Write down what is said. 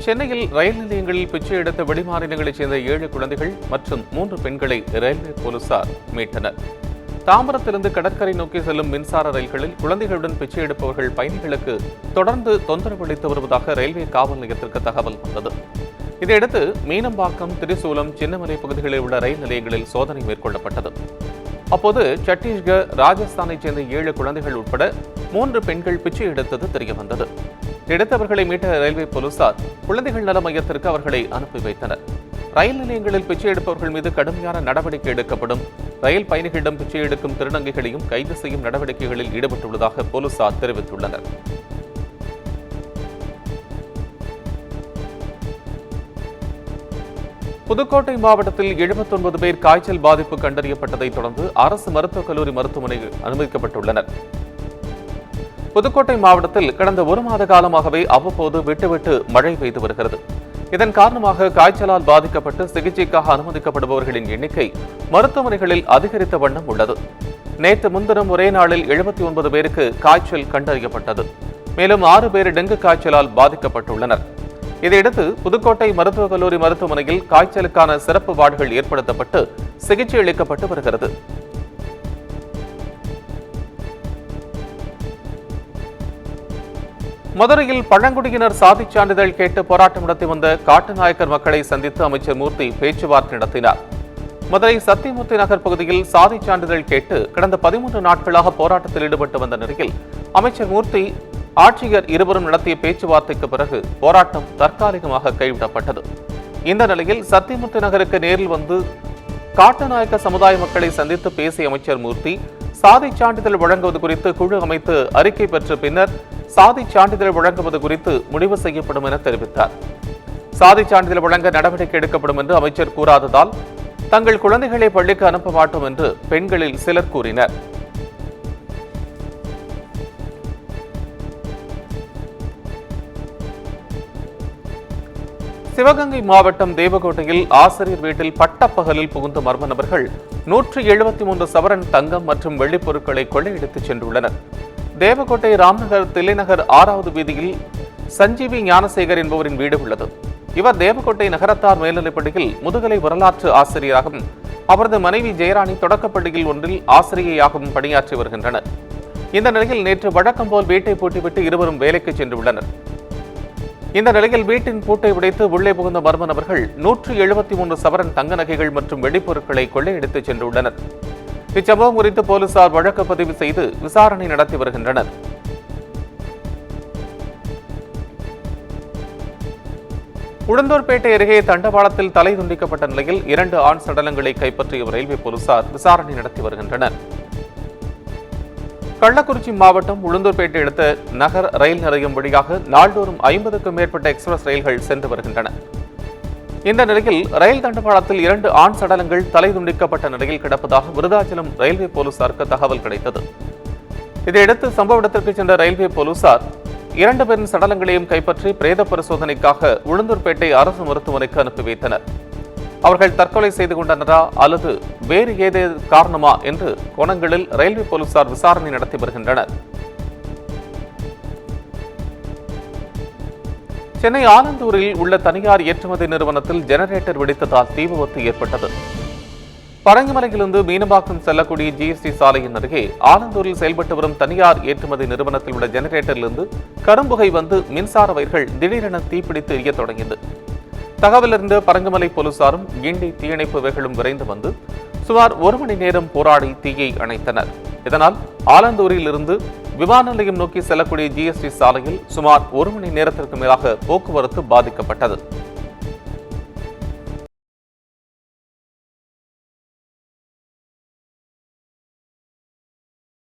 சென்னையில் ரயில் நிலையங்களில் பிச்சை எடுத்த வெளிமாநிலங்களைச் சேர்ந்த 7 குழந்தைகள் மற்றும் 3 பெண்களை ரயில்வே போலீசார் மீட்டனர். தாம்பரத்திலிருந்து கடற்கரை நோக்கி செல்லும் மின்சார ரயில்களில் குழந்தைகளுடன் பிச்சை எடுப்பவர்கள் பயணிகளுக்கு தொடர்ந்து தொந்தரவு அளித்து வருவதாக ரயில்வே காவல் நிலையத்திற்கு தகவல் வந்தது. இதையடுத்து மீனம்பாக்கம், திரிசூலம், சின்னமலை பகுதிகளில் உள்ள ரயில் நிலையங்களில் சோதனை மேற்கொள்ளப்பட்டது. அப்போது சத்தீஸ்கர், ராஜஸ்தானைச் சேர்ந்த 7 குழந்தைகள் உட்பட 3 பெண்கள் பிச்சை எடுத்தது தெரியவந்தது. எடுத்தவர்களை மீட்ட ரயில்வே போலீசார் குழந்தைகள் நல மையத்திற்கு அவர்களை அனுப்பி வைத்தனர். ரயில் நிலையங்களில் பிச்சை எடுப்பவர்கள் மீது கடுமையான நடவடிக்கை எடுக்கப்படும், ரயில் பயணிகளிடம் பிச்சை எடுக்கும் திருநங்கைகளையும் கைது செய்யும் நடவடிக்கைகளில் ஈடுபட்டுள்ளதாக போலீசார் தெரிவித்துள்ளனர். புதுக்கோட்டை மாவட்டத்தில் 79 பேர் காய்ச்சல் பாதிப்பு கண்டறியப்பட்டதைத் தொடர்ந்து அரசு மருத்துவக் கல்லூரி மருத்துவமனையில் அனுமதிக்கப்பட்டுள்ளனர். புதுக்கோட்டை மாவட்டத்தில் கடந்த 1 மாத காலமாகவே அவ்வப்போது விட்டுவிட்டு மழை பெய்து வருகிறது. இதன் காரணமாக காய்ச்சலால் பாதிக்கப்பட்டு சிகிச்சைக்காக அனுமதிக்கப்படுபவர்களின் எண்ணிக்கை மருத்துவமனைகளில் அதிகரித்த வண்ணம் உள்ளது. நேற்று முன்தினம் ஒரே நாளில் 79 பேருக்கு காய்ச்சல் கண்டறியப்பட்டது. மேலும் 6 பேர் டெங்கு காய்ச்சலால் பாதிக்கப்பட்டுள்ளனர். இதையடுத்து புதுக்கோட்டை மருத்துவக் கல்லூரி மருத்துவமனையில் காய்ச்சலுக்கான சிறப்பு வார்டுகள் ஏற்படுத்தப்பட்டு சிகிச்சை அளிக்கப்பட்டு வருகிறது. மதுரையில் பழங்குடியினர் சாதிச் சான்றிதழ் கேட்டு போராட்டம் நடத்தி வந்த காட்டுநாயக்கர் மக்களை சந்தித்து அமைச்சர் மூர்த்தி பேச்சுவார்த்தை நடத்தினார். மதுரை சத்தியமூர்த்தி நகர் பகுதியில் சாதிச் சான்றிதழ் கேட்டு கடந்த 13 நாட்களாக போராட்டத்தில் ஈடுபட்டு வந்த நிலையில் அமைச்சர் மூர்த்தி, ஆட்சியர் இருவரும் நடத்திய பேச்சுவார்த்தைக்கு பிறகு போராட்டம் தற்காலிகமாக கைவிடப்பட்டது. இந்த நிலையில் சத்தியமூர்த்தி நகருக்கு நேரில் வந்து காட்டுநாயக்க சமுதாய மக்களை சந்தித்து பேசிய அமைச்சர் மூர்த்தி, சாதிச் சான்றிதழ் வழங்குவது குறித்து குழு அமைத்து அறிக்கை பெற்ற பின்னர் சாதிச் சான்றிதழ் வழங்குவது குறித்து முடிவு செய்யப்படும் என தெரிவித்தார். சாதிச் சான்றிதழ் வழங்க நடவடிக்கை எடுக்கப்படும் என்று அமைச்சர் கூறாததால் தங்கள் குழந்தைகளை பள்ளிக்கு அனுப்ப மாட்டோம் என்று பெண்களில் சிலர் கூறினர். சிவகங்கை மாவட்டம் தேவகோட்டையில் ஆசிரியர் வீட்டில் பட்டப்பகலில் புகுந்த மர்ம நபர்கள் 173 சவரன் தங்கம் மற்றும் வெள்ளிப் பொருட்களை கொள்ளையடித்துச் சென்றுள்ளனர். தேவகோட்டை ராம்நகர் தில்லைநகர் 6வது வீதியில் சஞ்சீவி ஞானசேகர் என்பவரின் வீடு உள்ளது. இவர் தேவகோட்டை நகரத்தார் மேல்நிலைப்பள்ளியில் முதுகலை வரலாற்று ஆசிரியராகவும் அவரது மனைவி ஜெயராணி தொடக்கப்பள்ளியில் ஒன்றில் ஆசிரியையாகவும் பணியாற்றி வருகின்றனர். இந்த நிலையில் நேற்று வழக்கம் போல் வீட்டை பூட்டிவிட்டு இருவரும் வேலைக்கு சென்றுள்ளனர். இந்த நிலையில் வீட்டின் பூட்டை உடைத்து உள்ளே புகுந்த மர்ம நபர்கள் 173 சவரன் தங்க நகைகள் மற்றும் வெடிப்பொருட்களை கொள்ளையடித்து சென்றுள்ளனர். இச்சம்பவம் குறித்து போலீசார் வழக்கு பதிவு செய்து விசாரணை நடத்தி வருகின்றனர். உளுந்தூர்பேட்டை அருகே தண்டவாளத்தில் தலை துண்டிக்கப்பட்ட நிலையில் 2 ஆண் சடலங்களை கைப்பற்றிய ரயில்வே போலீசார் விசாரணை நடத்தி வருகின்றனர். கள்ளக்குறிச்சி மாவட்டம் உளுந்தூர்பேட்டை அடுத்த நகர் ரயில் நிலையம் வழியாக நாள்தோறும் 50க்கும் மேற்பட்ட எக்ஸ்பிரஸ் ரயில்கள் சென்று வருகின்றன. இந்த நிலையில் ரயில் தண்டவாளத்தில் 2 ஆண் சடலங்கள் தலை துண்டிக்கப்பட்ட நிலையில் கிடப்பதாக விருதாச்சலம் ரயில்வே போலீசாருக்கு தகவல் கிடைத்தது. இதையடுத்து சம்பவ இடத்திற்கு சென்ற ரயில்வே போலீசார் 2 பேரின் சடலங்களையும் கைப்பற்றி பிரேத பரிசோதனைக்காக உளுந்தூர்பேட்டை அரசு மருத்துவமனைக்கு அனுப்பி வைத்தனர். அவர்கள் தற்கொலை செய்து கொண்டனரா அல்லது வேறு ஏதேது காரணமா என்று கோணங்களில் ரயில்வே போலீசார் விசாரணை நடத்தி வருகின்றனர். சென்னை ஆலந்தூரில் உள்ள தனியார் ஏற்றுமதி நிறுவனத்தில் ஜெனரேட்டர் வெடித்ததால் தீ விபத்து ஏற்பட்டது. பரங்கிமலையிலிருந்து மீனம்பாக்கம் செல்லக்கூடிய ஜிஎஸ்டி சாலையின் அருகே ஆலந்தூரில் செயல்பட்டு வரும் தனியார் ஏற்றுமதி நிறுவனத்தில் உள்ள ஜெனரேட்டரிலிருந்து கரும்புகை வந்து மின்சார வயர்கள் திடீரென தீப்பிடித்து எரியத் தொடங்கியது. தகவலிருந்து பரங்கிமலை போலீசாரும் கிண்டி தீயணைப்பு வீரர்களும் விரைந்து வந்து சுமார் 1 மணி நேரம் போராடி தீயை அணைத்தனர். இதனால் ஆலந்தூரில் இருந்து விமான நிலையம் நோக்கி செல்லக்கூடிய ஜிஎஸ்டி சாலையில் சுமார் 1 மணி நேரத்திற்கு மேலாக போக்குவரத்து பாதிக்கப்பட்டது.